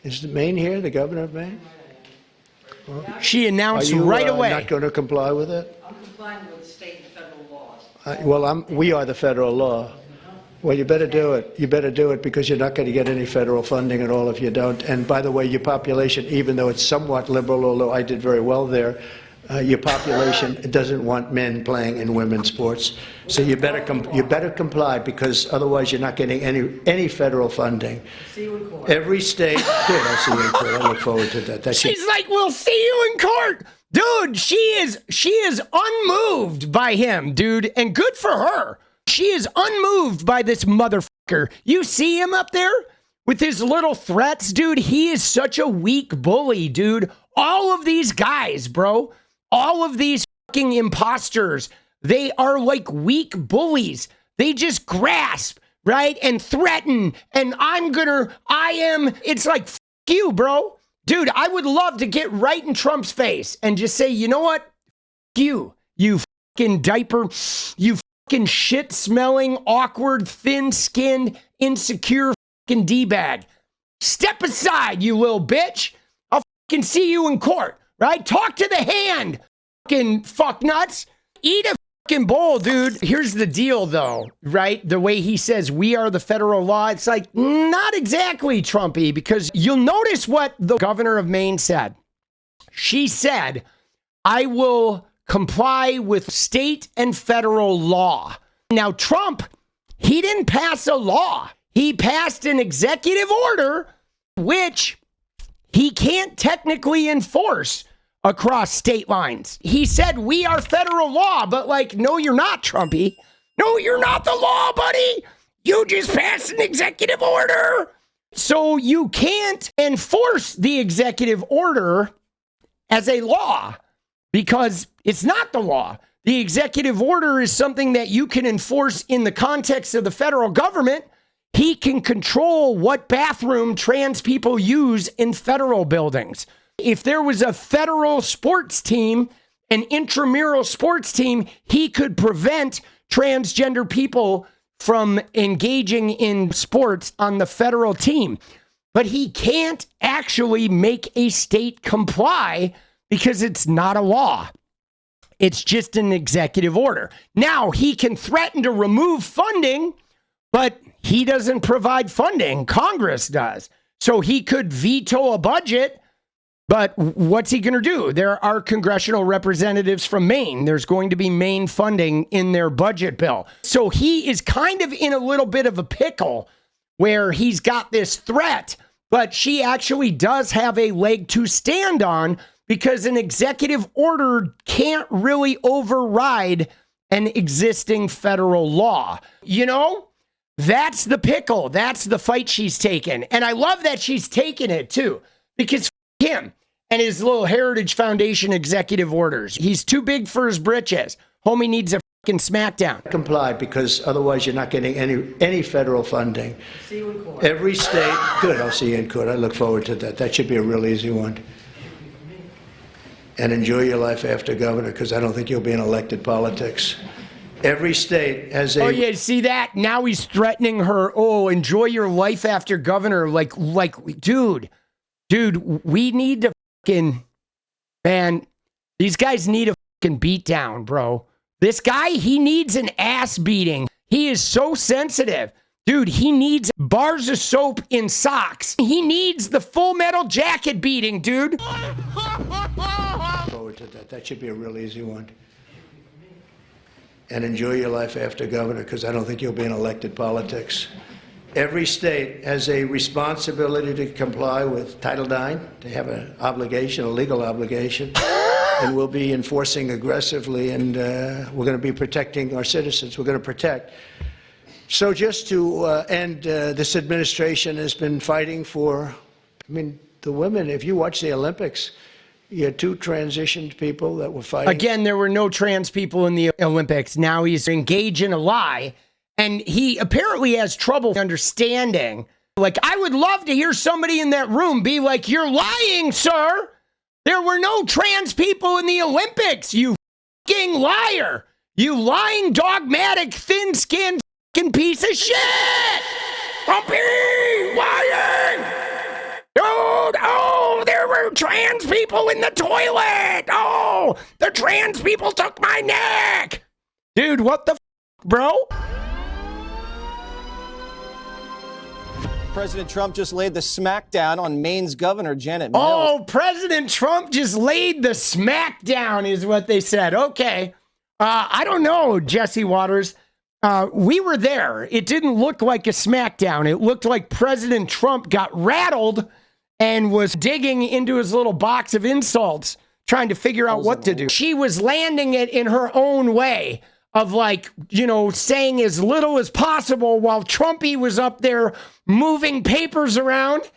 Is Maine here, the governor of Maine? Well, she announced right away. Not going to comply with it? I'm complying with state and federal laws. We are the federal law. Well, you better do it. You better do it because you're not going to get any federal funding at all if you don't. And by the way, your population, even though it's somewhat liberal, although I did very well there, your population doesn't want men playing in women's sports. So you better comply because otherwise you're not getting any federal funding. See you in court. Every state. Good, I'll see you in court. I look forward to that. She's like, we'll see you in court. Dude, she is unmoved by him, dude, and good for her. She is unmoved by this motherfucker. You see him up there with his little threats, dude? He is such a weak bully, dude. All of these guys, bro, all of these fucking imposters, they are like weak bullies. They just grasp, right, and threaten, and it's like, f you, bro. Dude, I would love to get right in Trump's face and just say, you know what? F you fucking diaper, you fucking shit-smelling, awkward, thin-skinned, insecure fucking D-bag. Step aside, you little bitch. I'll fucking see you in court, right? Talk to the hand, fucking fucknuts. Eat a fucking bowl, dude. Here's the deal, though, right? The way he says we are the federal law, it's like, not exactly, Trumpy, because you'll notice what the governor of Maine said. She said, I will comply with state and federal law. Now, Trump, he didn't pass a law. He passed an executive order, which he can't technically enforce across state lines. He said, we are federal law, but like, no, you're not, Trumpy. No, you're not the law, buddy. You just passed an executive order. So you can't enforce the executive order as a law because it's not the law. The executive order is something that you can enforce in the context of the federal government. He can control what bathroom trans people use in federal buildings. If there was a federal sports team, an intramural sports team, he could prevent transgender people from engaging in sports on the federal team. But he can't actually make a state comply because it's not a law. It's just an executive order. Now, he can threaten to remove funding, but he doesn't provide funding. Congress does. So he could veto a budget, but what's he going to do? There are congressional representatives from Maine. There's going to be Maine funding in their budget bill. So he is kind of in a little bit of a pickle where he's got this threat, but she actually does have a leg to stand on because an executive order can't really override an existing federal law. You know, that's the pickle. That's the fight she's taken. And I love that she's taken it too, because him and his little Heritage Foundation executive orders. He's too big for his britches. Homie needs a fucking smackdown. Comply because otherwise you're not getting any federal funding. See you in court. Every state. Good, I'll see you in court. I look forward to that. That should be a real easy one. And enjoy your life after governor because I don't think you'll be in elected politics. Every state has a... Oh, yeah, see that? Now he's threatening her. Oh, enjoy your life after governor. Like, dude, we need to fucking... Man, these guys need a fucking beatdown, bro. This guy, he needs an ass beating. He is so sensitive. Dude, he needs bars of soap in socks. He needs the Full Metal Jacket beating, dude. Forward to that. That should be a real easy one. And enjoy your life after governor because I don't think you'll be in elected politics. Every state has a responsibility to comply with Title IX. They have an obligation, a legal obligation, and we'll be enforcing aggressively, and we're going to be protecting our citizens. We're going to protect. So just to end, this administration has been fighting for, I mean, the women, if you watch the Olympics, you had two transitioned people that were fighting. Again, there were no trans people in the Olympics. Now he's engaged in a lie, and he apparently has trouble understanding. Like, I would love to hear somebody in that room be like, you're lying, sir. There were no trans people in the Olympics, you fucking liar. You lying, dogmatic, thin-skinned fucking piece of shit. Trumpy, lying. are trans people in the toilet. Oh, the trans people took my neck. Dude, what the bro? President Trump just laid the smackdown on Maine's Governor Janet Mills. Oh, President Trump just laid the smackdown is what they said. Okay. I don't know, Jesse Waters. We were there. It didn't look like a smackdown. It looked like President Trump got rattled and was digging into his little box of insults, trying to figure out what to do. She was landing it in her own way of, like, you know, saying as little as possible while Trumpy was up there moving papers around,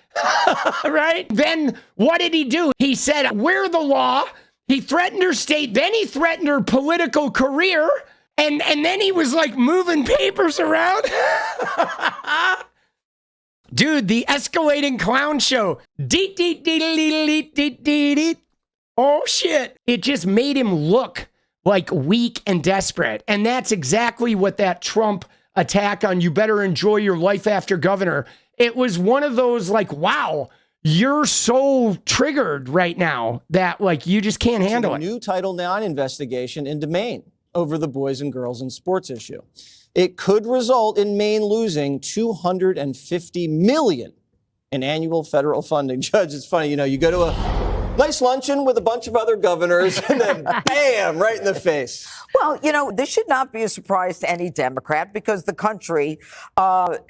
right? Then what did he do? He said, we're the law. He threatened her state. Then he threatened her political career. And then he was like moving papers around. Dude, the escalating clown show. Oh, shit. It just made him look like weak and desperate. And that's exactly what that Trump attack on you better enjoy your life after governor. It was one of those like, wow, you're so triggered right now that like you just can't handle it. New Title IX investigation into Maine over the boys and girls in sports issue. It could result in Maine losing $250 million in annual federal funding. Judge, it's funny, you know, you go to a nice luncheon with a bunch of other governors and then bam, right in the face. Well, you know, this should not be a surprise to any Democrat because the country,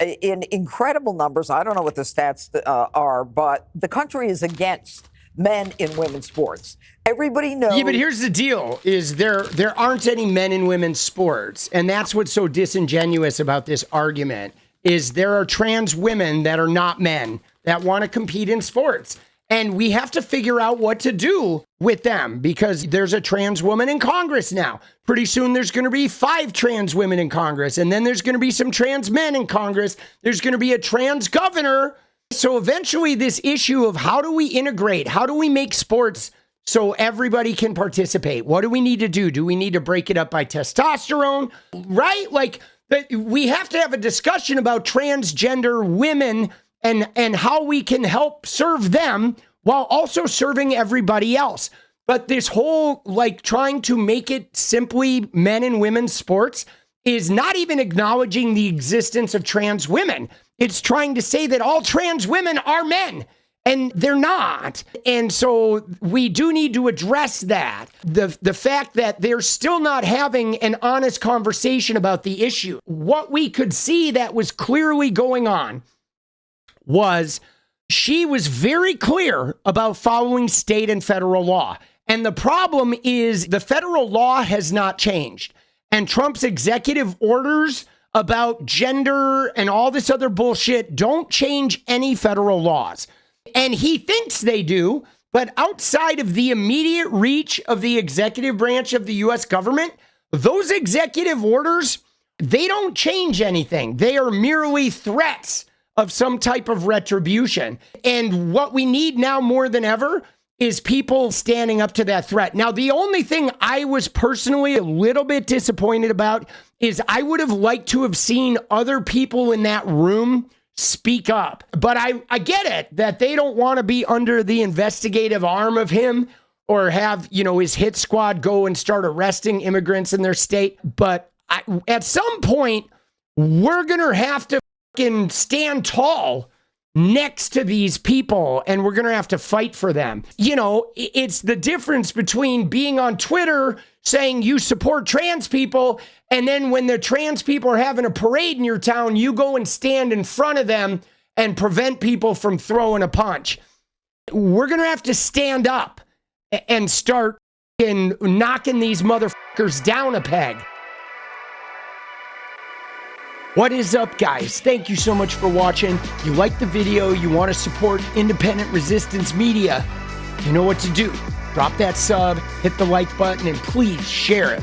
in incredible numbers, I don't know what the stats are, but the country is against men in women's sports. Everybody knows. Yeah, but here's the deal, is there aren't any men in women's sports. And that's what's so disingenuous about this argument, is there are trans women that are not men that want to compete in sports. And we have to figure out what to do with them because there's a trans woman in Congress now. Pretty soon there's going to be 5 trans women in Congress. And then there's going to be some trans men in Congress. There's going to be a trans governor. So eventually this issue of how do we integrate? How do we make sports so everybody can participate? What do we need to do? Do we need to break it up by testosterone? Right? Like we have to have a discussion about transgender women and how we can help serve them while also serving everybody else. But this whole, like, trying to make it simply men and women's sports is not even acknowledging the existence of trans women. It's trying to say that all trans women are men, and they're not. And so we do need to address that. The fact that they're still not having an honest conversation about the issue. What we could see that was clearly going on was she was very clear about following state and federal law. And the problem is the federal law has not changed. And Trump's executive orders about gender and all this other bullshit don't change any federal laws. And he thinks they do, but outside of the immediate reach of the executive branch of the U.S. government, those executive orders, they don't change anything. They are merely threats of some type of retribution. And what we need now more than ever is people standing up to that threat. Now, the only thing I was personally a little bit disappointed about is I would have liked to have seen other people in that room speak up. But I get it that they don't want to be under the investigative arm of him or have, you know, his hit squad go and start arresting immigrants in their state. But at some point, we're going to have to fucking stand tall next to these people, and we're going to have to fight for them. You know, it's the difference between being on Twitter saying you support trans people, and then when the trans people are having a parade in your town, you go and stand in front of them and prevent people from throwing a punch. We're going to have to stand up and start knocking these motherfuckers down a peg. What is up, guys? Thank you so much for watching. You like the video, you want to support independent resistance media, you know what to do. Drop that sub, hit the like button, and please share it.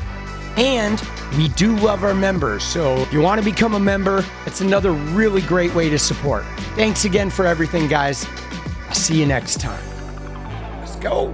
And we do love our members, so if you want to become a member, it's another really great way to support. Thanks again for everything, guys. I'll see you next time. Let's go.